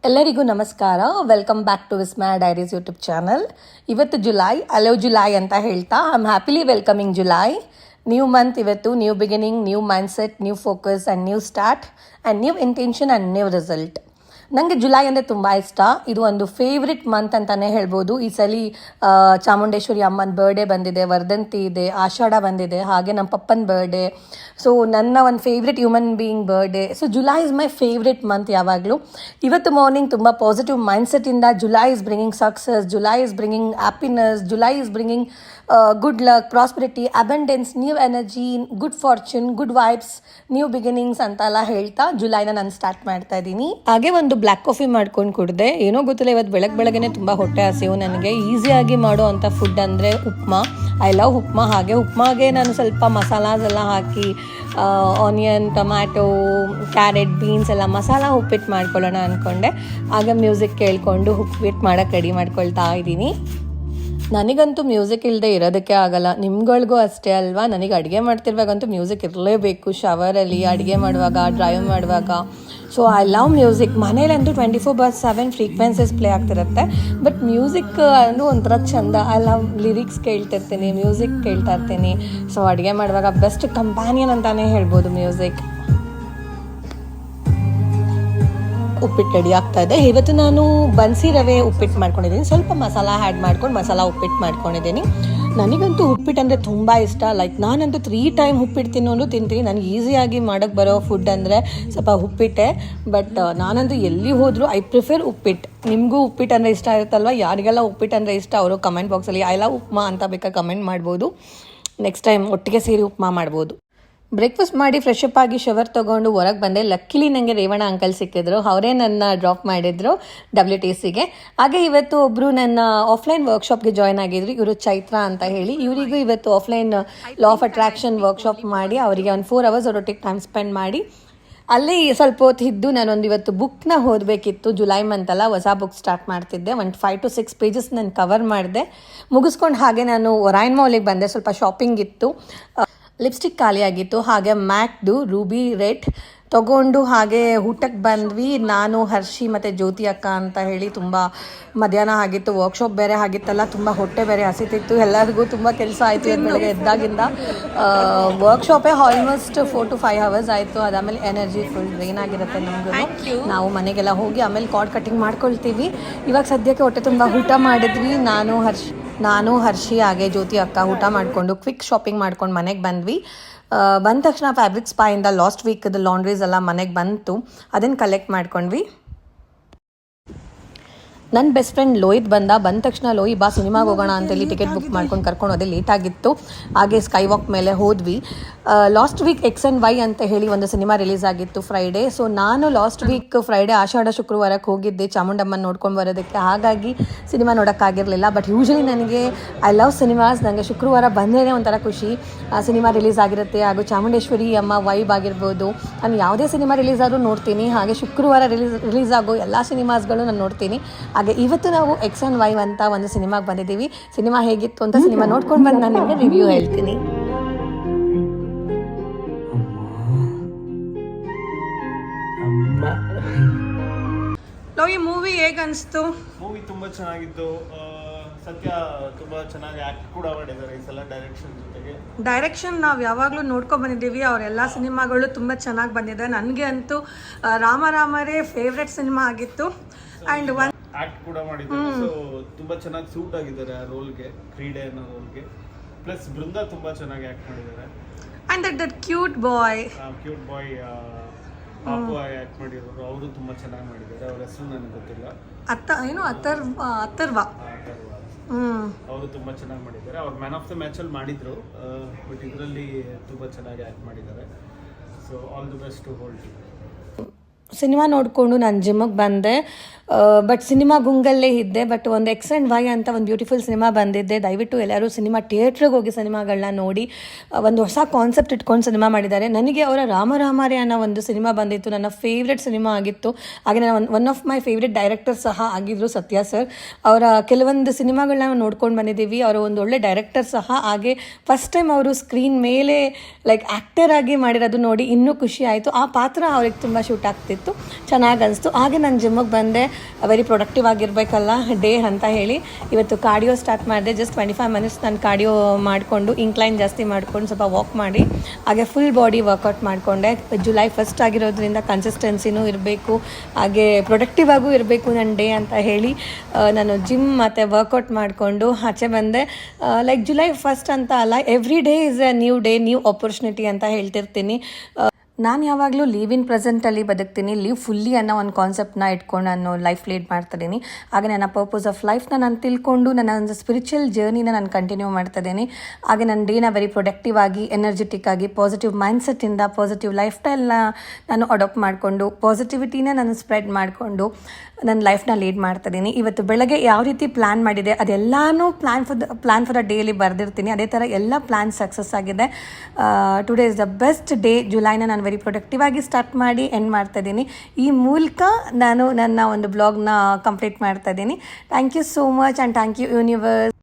ಎಲ್ಲರಿಗೂ ನಮಸ್ಕಾರ. Welcome back to Vismaya diaries YouTube channel. ಇವತ್ತು ಜುಲೈ, ಅಲೋ ಜುಲೈ ಅಂತ ಹೇಳ್ತಾ I am happily welcoming July. New month ಇವತ್ತು, new beginning, new mindset, new focus and new start and new intention and new result. ನನಗೆ July ಅಂದರೆ ತುಂಬ ಇಷ್ಟ. ಇದು ಒಂದು ಫೇವ್ರೆಟ್ ಮಂತ್ ಅಂತಲೇ ಹೇಳ್ಬೋದು. ಈ ಸಲ ಚಾಮುಂಡೇಶ್ವರಿ ಅಮ್ಮನ ಬರ್ಡೇ ಬಂದಿದೆ, ವರ್ಧಂತಿ ಇದೆ, ಆಷಾಢ ಬಂದಿದೆ, ಹಾಗೆ ನಮ್ಮ ಪಪ್ಪನ ಬರ್ಡೇ. ಸೊ ನನ್ನ ಒಂದು favourite human being birthday. So July is my favourite month ಯಾವಾಗಲೂ. ಇವತ್ತು ಮಾರ್ನಿಂಗ್ ತುಂಬ ಪಾಸಿಟಿವ್ ಮೈಂಡ್ಸೆಟ್ಟಿಂದ July is bringing success, July is bringing happiness, July is bringing good luck, prosperity, abundance, new energy, good fortune, good vibes, new beginnings ಅಂತೆಲ್ಲ ಹೇಳ್ತಾ ಜುಲೈನ ನಾನು start ಮಾಡ್ತಾ ಇದ್ದೀನಿ. ಹಾಗೆ ಒಂದು ಬ್ಲ್ಯಾಕ್ ಕಾಫಿ ಮಾಡ್ಕೊಂಡು ಕುಡಿದೆ. ಏನೋ ಗೊತ್ತಿಲ್ಲ, ಇವತ್ತು ಬೆಳಗ್ಗೆನೆ ತುಂಬ ಹೊಟ್ಟೆ ಹಸಿವು ನನಗೆ. ಈಸಿಯಾಗಿ ಮಾಡೋ ಅಂಥ ಫುಡ್ ಅಂದರೆ ಉಪ್ಮಾ. I love upma. ಹಾಗೆ ಉಪ್ಮಾಗೆ ನಾನು ಸ್ವಲ್ಪ ಮಸಾಲಾಸ್ ಎಲ್ಲ ಹಾಕಿ ಆನಿಯನ್, ಟೊಮ್ಯಾಟೊ, ಕ್ಯಾರೆಟ್, ಬೀನ್ಸ್ ಎಲ್ಲ ಮಸಾಲ ಉಪ್ಪಿಟ್ಟು ಮಾಡ್ಕೊಳ್ಳೋಣ ಅಂದ್ಕೊಂಡೆ. ಆಗ ಮ್ಯೂಸಿಕ್ ಕೇಳಿಕೊಂಡು ಉಪ್ಪಿಟ್ಟು ಮಾಡೋಕ್ಕೆ ರೆಡಿ ಮಾಡ್ಕೊಳ್ತಾ ಇದ್ದೀನಿ. ನನಗಂತೂ ಮ್ಯೂಸಿಕ್ ಇಲ್ಲದೆ ಇರೋದಕ್ಕೆ ಆಗಲ್ಲ. ನಿಮ್ಗಳಿಗೂ ಅಷ್ಟೇ ಅಲ್ವಾ? ನನಗೆ ಅಡುಗೆ ಮಾಡ್ತಿರುವಾಗಂತೂ ಮ್ಯೂಸಿಕ್ ಇರಲೇಬೇಕು. ಶವರಲ್ಲಿ, ಅಡುಗೆ ಮಾಡುವಾಗ, ಡ್ರೈವ್ ಮಾಡುವಾಗ. So I love music. ಮನೇಲಂತೂ 24/7 ಫ್ರೀಕ್ವೆನ್ಸೀಸ್ ಪ್ಲೇ ಆಗ್ತಿರುತ್ತೆ. ಬಟ್ ಮ್ಯೂಸಿಕ್ ಅಂದು ಒಂಥರ ಚಂದ. ಐ ಲವ್ ಲಿರಿಕ್ಸ್ ಕೇಳ್ತಿರ್ತೀನಿ, ಮ್ಯೂಸಿಕ್ ಕೇಳ್ತಾ ಇರ್ತೀನಿ. ಸೊ ಅಡುಗೆ ಮಾಡುವಾಗ ಬೆಸ್ಟ್ ಕಂಪ್ಯಾನಿಯನ್ ಅಂತಲೇ ಹೇಳ್ಬೋದು ಮ್ಯೂಸಿಕ್. ಉಪ್ಪಿಟ್ಟು ರೆಡಿ ಆಗ್ತಾ ಇದೆ. ಇವತ್ತು ನಾನು ಬನ್ಸಿ ರವೆ ಉಪ್ಪಿಟ್ಟು ಮಾಡ್ಕೊಂಡಿದ್ದೀನಿ. ಸ್ವಲ್ಪ ಮಸಾಲ ಆ್ಯಡ್ ಮಾಡ್ಕೊಂಡು ಮಸಾಲ ಉಪ್ಪಿಟ್ಟು ಮಾಡ್ಕೊಂಡಿದ್ದೀನಿ. ನನಗಂತೂ ಉಪ್ಪಿಟ್ಟು ಅಂದರೆ ತುಂಬ ಇಷ್ಟ. ಲೈಕ್ ನಾನಂತೂ 3 ಟೈಮ್ ಉಪ್ಪಿಟ್ಟು ತಿಂತೀನಿ. ನನಗೆ ಈಸಿಯಾಗಿ ಮಾಡೋಕ್ಕೆ ಬರೋ ಫುಡ್ ಅಂದರೆ ಸ್ವಲ್ಪ ಉಪ್ಪಿಟ್ಟೆ. ಬಟ್ ನಾನಂತೂ ಎಲ್ಲಿ ಹೋದರೂ ಐ ಪ್ರಿಫರ್ ಉಪ್ಪಿಟ್ಟು. ನಿಮಗೂ ಉಪ್ಪಿಟ್ಟು ಅಂದರೆ ಇಷ್ಟ ಇರುತ್ತಲ್ವ? ಯಾರಿಗೆಲ್ಲ ಉಪ್ಪಿಟ್ಟು ಅಂದರೆ ಇಷ್ಟ ಅವರು ಕಮೆಂಟ್ ಬಾಕ್ಸಲ್ಲಿ ಐ ಲವ್ ಉಪ್ಮಾ ಅಂತ ಬೇಕಾದ್ರೆ ಕಮೆಂಟ್ ಮಾಡ್ಬೋದು. ನೆಕ್ಸ್ಟ್ ಟೈಮ್ ಒಟ್ಟಿಗೆ ಸೇರಿ ಉಪ್ಮಾ ಮಾಡ್ಬೋದು. ಬ್ರೇಕ್ಫಾಸ್ಟ್ ಮಾಡಿ ಫ್ರೆಶ್ ಅಪ್ ಆಗಿ ಶವರ್ ತೊಗೊಂಡು ಹೊರಗೆ ಬಂದೆ. ಲಕ್ಕಿಲಿ ನನಗೆ ರೇವಣ್ಣ ಅಂಕಲ್ ಸಿಕ್ಕಿದ್ರು. ಅವರೇ ನನ್ನ ಡ್ರಾಪ್ ಮಾಡಿದ್ರು WTCಗೆ. ಹಾಗೆ ಇವತ್ತು ಒಬ್ಬರು ನನ್ನ ಆಫ್ಲೈನ್ ವರ್ಕ್ಶಾಪ್ಗೆ ಜಾಯ್ನ್ ಆಗಿದ್ರು. ಇವರು ಚೈತ್ರ ಅಂತ ಹೇಳಿ. ಇವರಿಗೂ ಇವತ್ತು offline law of attraction workshop ಮಾಡಿ ಅವರಿಗೆ ಒಂದು 4 hours ಅವರೊಟ್ಟಿಗೆ ಟೈಮ್ ಸ್ಪೆಂಡ್ ಮಾಡಿ ಅಲ್ಲಿ ಸ್ವಲ್ಪ ಹೊತ್ತು ಇದ್ದು ನಾನೊಂದು ಇವತ್ತು ಬುಕ್ನ ಓದಬೇಕಿತ್ತು. ಜುಲೈ ಮಂತಲ್ಲ, ಹೊಸ ಬುಕ್ ಸ್ಟಾರ್ಟ್ ಮಾಡ್ತಿದ್ದೆ. ಒಂದು 5 to 6 pages ನಾನು ಕವರ್ ಮಾಡಿದೆ. ಮುಗಿಸ್ಕೊಂಡು ಹಾಗೆ ನಾನು ಒರೈನ್ ಮಾಲಿಗೆ ಬಂದೆ. ಸ್ವಲ್ಪ ಶಾಪಿಂಗ್ ಇತ್ತು. ಲಿಪ್ಸ್ಟಿಕ್ ಖಾಲಿಯಾಗಿತ್ತು. ಹಾಗೆ ಮ್ಯಾಕ್ದು ರೂಬಿ ರೆಡ್ ತೊಗೊಂಡು ಹಾಗೆ ಊಟಕ್ಕೆ ಬಂದ್ವಿ. ನಾನು, ಹರ್ಷಿ ಮತ್ತು ಜ್ಯೋತಿ ಅಕ್ಕ ಅಂತ ಹೇಳಿ. ತುಂಬ ಮಧ್ಯಾಹ್ನ ಆಗಿತ್ತು, ವರ್ಕ್ಶಾಪ್ ಬೇರೆ ಆಗಿತ್ತಲ್ಲ, ತುಂಬ ಹೊಟ್ಟೆ ಬೇರೆ ಹಸಿತಿತ್ತು. ಎಲ್ಲರಿಗೂ ತುಂಬ ಕೆಲಸ ಆಯಿತು. ಬೆಳಗ್ಗೆ ಎದ್ದಾಗಿಂದ ವರ್ಕ್ಶಾಪೇ ಆಲ್ಮೋಸ್ಟ್ 4 to 5 hours ಆಯಿತು. ಅದಾದಮೇಲೆ ಎನರ್ಜಿ ಫುಲ್ ಡ್ರೈನ್ ಆಗಿರುತ್ತೆ ನಮಗೂ. ನಾವು ಮನೆಗೆಲ್ಲ ಹೋಗಿ ಆಮೇಲೆ ಕಾರ್ಡ್ ಕಟ್ಟಿಂಗ್ ಮಾಡ್ಕೊಳ್ತೀವಿ. ಇವಾಗ ಸದ್ಯಕ್ಕೆ ಹೊಟ್ಟೆ ತುಂಬ ಊಟ ಮಾಡಿದ್ವಿ. ನಾನು ಹರ್ಷಿ ಹಾಗೆ ಜ್ಯೋತಿ ಅಕ್ಕ ಊಟ ಮಾಡಿಕೊಂಡು ಕ್ವಿಕ್ ಶಾಪಿಂಗ್ ಮಾಡ್ಕೊಂಡು ಮನೆಗೆ ಬಂದ್ವಿ. ಬಂದ ತಕ್ಷಣ ಫ್ಯಾಬ್ರಿಕ್ ಸ್ಪಾಯಿಂದ ಲಾಸ್ಟ್ ವೀಕ್ದು ಲಾಂಡ್ರೀಸ್ ಎಲ್ಲ ಮನೆಗೆ ಬಂತು. ಅದನ್ನು ಕಲೆಕ್ಟ್ ಮಾಡ್ಕೊಂಡ್ವಿ. ನನ್ನ ಬೆಸ್ಟ್ ಫ್ರೆಂಡ್ ಲೋಹಿತ್ ಬಂದ ತಕ್ಷಣ ಲೋಹಿ ಬಾ ಸಿನಿಮಾಗೆ ಹೋಗೋಣ ಅಂತೇಳಿ ಟಿಕೆಟ್ ಬುಕ್ ಮಾಡ್ಕೊಂಡು ಕರ್ಕೊಂಡು ಹೋದೆ. ಲೇಟ್ ಆಗಿತ್ತು. ಹಾಗೆ ಸ್ಕೈ ವಾಕ್ ಮೇಲೆ ಹೋದ್ವಿ. ಲಾಸ್ಟ್ ವೀಕ್ X&Y ಅಂತ ಹೇಳಿ ಒಂದು ಸಿನಿಮಾ ರಿಲೀಸ್ ಆಗಿತ್ತು ಫ್ರೈಡೇ. ಸೊ ನಾನು ಲಾಸ್ಟ್ ವೀಕ್ ಫ್ರೈಡೇ ಆಷಾಢ ಶುಕ್ರವಾರಕ್ಕೆ ಹೋಗಿದ್ದೆ ಚಾಮುಂಡಮ್ಮನ ನೋಡ್ಕೊಂಡು ಬರೋದಕ್ಕೆ. ಹಾಗಾಗಿ ಸಿನಿಮಾ ನೋಡೋಕ್ಕಾಗಿರಲಿಲ್ಲ. ಬಟ್ ಯೂಶ್ವಲಿ ನನಗೆ ಐ ಲವ್ ಸಿನಿಮಾಸ್. ನನಗೆ ಶುಕ್ರವಾರ ಬಂದ್ರೇ ಒಂಥರ ಖುಷಿ. ಸಿನಿಮಾ ರಿಲೀಸ್ ಆಗಿರುತ್ತೆ. ಹಾಗೂ ಚಾಮುಂಡೇಶ್ವರಿ ಅಮ್ಮ ವೈಬ್ ಆಗಿರ್ಬೋದು. ನಾನು ಯಾವುದೇ ಸಿನಿಮಾ ರಿಲೀಸ್ ಆದರೂ ನೋಡ್ತೀನಿ. ಹಾಗೆ ಶುಕ್ರವಾರ ರಿಲೀಸ್ ಆಗೋ ಎಲ್ಲ ಸಿನಿಮಾಸ್ಗಳು ನಾನು ನೋಡ್ತೀನಿ. ಹಾಗೆ ಇವತ್ತು ನಾವು X&Y ಅಂತ ಒಂದು ಸಿನಿಮಾಗೆ ಬಂದಿದ್ದೀವಿ. ಸಿನಿಮಾ ಹೇಗಿತ್ತು ಅಂತ ಸಿನಿಮಾ ನೋಡ್ಕೊಂಡು ಬಂದು ನಾನು ನಿಮಗೆ ರಿವ್ಯೂ ಹೇಳ್ತೀನಿ. ಈ ಮೂವಿ ಹೇಗೆ ಅನಿಸ್ತು? ಮೂವಿ ತುಂಬಾ ಚೆನ್ನಾಗಿತ್ತು. ಸತ್ಯ ತುಂಬಾ ಚೆನ್ನಾಗಿ ಆಕ್ಟ್ ಕೂಡ ಮಾಡಿದ್ದಾರೆ ಈ ಸಲ ಡೈರೆಕ್ಷನ್ ಜೊತೆಗೆ. ಡೈರೆಕ್ಷನ್ ನಾವು ಯಾವಾಗಲೂ ನೋಡ್ಕೊಂಡು ಬಂದಿದ್ದೀವಿ. ಅವರೆಲ್ಲ ಸಿನಿಮಾಗಳು ತುಂಬ ಚೆನ್ನಾಗಿ ಬಂದಿದೆ. ನನಗೆ ಅಂತೂ ರಾಮರೇ ಫೇವ್ರೆಟ್ ಸಿನಿಮಾ ಆಗಿತ್ತು. ಆ್ಯಂಡ್ ಆಕ್ಟ್ ಕೂಡ ಮಾಡಿದ್ದಾರೆ. ಸೊ ತುಂಬಾ ಚೆನ್ನಾಗಿ ಸೂಟ್ ಆಗಿದ್ದಾರೆ ಆ ರೋಲ್ಗೆ, ಕ್ರೀಡೆ ಅನ್ನೋ ರೋಲ್ಗೆ. ಪ್ಲಸ್ ಬೃಂದ ತುಂಬಾ ಚೆನ್ನಾಗಿ ಆಕ್ಟ್ ಮಾಡಿದ್ದಾರೆ. ಆ್ಯಂಡ್ ದಟ್ ಕ್ಯೂಟ್ ಬಾಯ್ ಪಾಪು ಆಕ್ಟ್ ಮಾಡಿರೋರು, ಅವರು ತುಂಬಾ ಚೆನ್ನಾಗಿ ಮಾಡಿದ್ದಾರೆ. ಅವ್ರ ಹೆಸರು ನನಗೆ ಗೊತ್ತಿಲ್ಲ. ಅಥರ್ವ ಅವರು ತುಂಬಾ ಚೆನ್ನಾಗಿ ಮಾಡಿದ್ದಾರೆ. ಅವ್ರು ಮ್ಯಾನ್ ಆಫ್ ದ ಮ್ಯಾಚ್ ಅಲ್ಲಿ ಮಾಡಿದ್ರು. ಬಟ್ ಇದರಲ್ಲಿ ತುಂಬಾ ಚೆನ್ನಾಗಿ ಆಕ್ಟ್ ಮಾಡಿದ್ದಾರೆ. So all the best to whole team. Cinema ನೋಡಿಕೊಂಡು ನಾನು ಜಿಮ್ಮಿಗೆ ಬಂದೆ. ಬಟ್ ಸಿನಿಮಾ ಗುಂಗಲ್ಲೇ ಇದ್ದೆ. ಬಟ್ ಒಂದು X&Y ಅಂತ ಒಂದು ಬ್ಯೂಟಿಫುಲ್ ಸಿನಿಮಾ ಬಂದಿದ್ದೆ. ದಯವಿಟ್ಟು ಎಲ್ಲರೂ ಸಿನಿಮಾ ಥಿಯೇಟ್ರಿಗೆ ಹೋಗಿ ಸಿನಿಮಾಗಳನ್ನ ನೋಡಿ. ಒಂದು ಹೊಸ ಕಾನ್ಸೆಪ್ಟ್ ಇಟ್ಕೊಂಡು ಸಿನಿಮಾ ಮಾಡಿದ್ದಾರೆ. ನನಗೆ ಅವರ ರಾಮರೇ ಅನ್ನೋ ಒಂದು ಸಿನಿಮಾ ಬಂದಿತ್ತು. ನನ್ನ ಫೇವ್ರೆಟ್ ಸಿನಿಮಾ ಆಗಿತ್ತು. ಹಾಗೆ ನಾನು one of my favourite director ಸಹ ಆಗಿದ್ದರು ಸತ್ಯ ಸರ್. ಅವರ ಕೆಲವೊಂದು ಸಿನಿಮಾಗಳನ್ನ ನೋಡ್ಕೊಂಡು ಬಂದಿದ್ದೀವಿ. ಅವರು ಒಂದು ಒಳ್ಳೆ ಡೈರೆಕ್ಟರ್ ಸಹ. ಹಾಗೆ ಫಸ್ಟ್ ಟೈಮ್ ಅವರು ಸ್ಕ್ರೀನ್ ಮೇಲೆ ಲೈಕ್ ಆ್ಯಕ್ಟರ್ ಆಗಿ ಮಾಡಿರೋದು ನೋಡಿ ಇನ್ನೂ ಖುಷಿ ಆಯಿತು. ಆ ಪಾತ್ರ ಅವ್ರಿಗೆ ತುಂಬ ಶೂಟ್ ಆಗ್ತಿತ್ತು. ಚೆನ್ನಾಗಿ ಅನಿಸ್ತು. ಹಾಗೆ ನಾನು ಜಿಮ್ಮಿಗೆ ಬಂದೆ. ವೆರಿ ಪ್ರೊಡಕ್ಟಿವ್ ಆಗಿರಬೇಕಲ್ಲ ಡೇ ಅಂತ ಹೇಳಿ ಇವತ್ತು ಕಾರ್ಡಿಯೋ ಸ್ಟಾರ್ಟ್ ಮಾಡಿದೆ. ಜಸ್ಟ್ 25 ಮಿನಿಟ್ಸ್ ನಾನು ಕಾರ್ಡಿಯೋ ಮಾಡಿಕೊಂಡು ಇನ್ಕ್ಲೈನ್ ಜಾಸ್ತಿ ಮಾಡ್ಕೊಂಡು ಸ್ವಲ್ಪ ವಾಕ್ ಮಾಡಿ ಹಾಗೆ ಫುಲ್ ಬಾಡಿ ವರ್ಕೌಟ್ ಮಾಡಿಕೊಂಡೆ. ಜುಲೈ 1 ಆಗಿರೋದ್ರಿಂದ ಕನ್ಸಿಸ್ಟೆನ್ಸಿನೂ ಇರಬೇಕು, ಹಾಗೆ ಪ್ರೊಡಕ್ಟಿವ್ ಆಗೂ ಇರಬೇಕು ನನ್ನ ಡೇ ಅಂತ ಹೇಳಿ ನಾನು ಜಿಮ್ ಮತ್ತು ವರ್ಕೌಟ್ ಮಾಡಿಕೊಂಡು ಆಚೆ ಬಂದೆ. ಲೈಕ್ ಜುಲೈ 1 ಅಂತ ಅಲ್ಲ, every day is A new day, new opportunity ಅಂತ ಹೇಳ್ತಿರ್ತೀನಿ. ನಾನು ಯಾವಾಗಲೂ ಲೀವ್ ಇನ್ ಪ್ರೆಸೆಂಟಲ್ಲಿ ಬದುಕ್ತೀನಿ. ಲೀವ್ ಫುಲ್ಲಿ ಅನ್ನೋ ಒಂದು ಕಾನ್ಸೆಪ್ಟನ್ನ ಇಟ್ಕೊಂಡು ನಾನು ಲೈಫ್ ಲೀಡ್ ಮಾಡ್ತಿದ್ದೀನಿ. ಹಾಗೆ ನನ್ನ ಪರ್ಪಸ್ ಆಫ್ ಲೈಫ್ನ ನಾನು ತಿಳ್ಕೊಂಡು ನನ್ನ ಒಂದು ಸ್ಪಿರಿಚುವಲ್ ಜರ್ನಿನ ನಾನು ಕಂಟಿನ್ಯೂ ಮಾಡ್ತಿದ್ದೀನಿ. ಹಾಗೆ ನನ್ನ ಡೇನ ವೆರಿ ಪ್ರೊಡಕ್ಟಿವ್ ಆಗಿ, ಎನರ್ಜೆಟಿಕ್ ಆಗಿ, ಪಾಸಿಟಿವ್ ಮೈಂಡ್ಸೆಟ್ಟಿಂದ ಪಾಸಿಟಿವ್ ಲೈಫ್ ಸ್ಟೈಲ್ನ ನಾನು ಅಡಾಪ್ಟ್ ಮಾಡಿಕೊಂಡು ಪಾಸಿಟಿವಿಟಿನ ನಾನು ಸ್ಪ್ರೆಡ್ ಮಾಡಿಕೊಂಡು ನನ್ನ ಲೈಫ್ನ ಲೀಡ್ ಮಾಡ್ತಿದ್ದೀನಿ. ಇವತ್ತು ಬೆಳಗ್ಗೆ ಯಾವ ರೀತಿ ಪ್ಲ್ಯಾನ್ ಮಾಡಿದೆ ಅದೆಲ್ಲನೂ ಪ್ಲ್ಯಾನ್ ಫಾರ್ ದ ಡೇಲಿ ಬರೆದಿರ್ತೀನಿ. ಅದೇ ಥರ ಎಲ್ಲ ಪ್ಲ್ಯಾನ್ ಸಕ್ಸಸ್ ಆಗಿದೆ. Today is the best day. ಜುಲೈನ ನಾನು ವೆರಿ ಪ್ರೊಡಕ್ಟಿವ್ ಆಗಿ ಸ್ಟಾರ್ಟ್ ಮಾಡಿ ಎಂಡ್ ಮಾಡ್ತಾ ಇದ್ದೀನಿ. ಈ ಮೂಲಕ ನಾನು ನನ್ನ ಒಂದು ಬ್ಲಾಗ್ನ ಕಂಪ್ಲೀಟ್ ಮಾಡ್ತಾ ಇದ್ದೀನಿ. Thank you so much and thank you universe.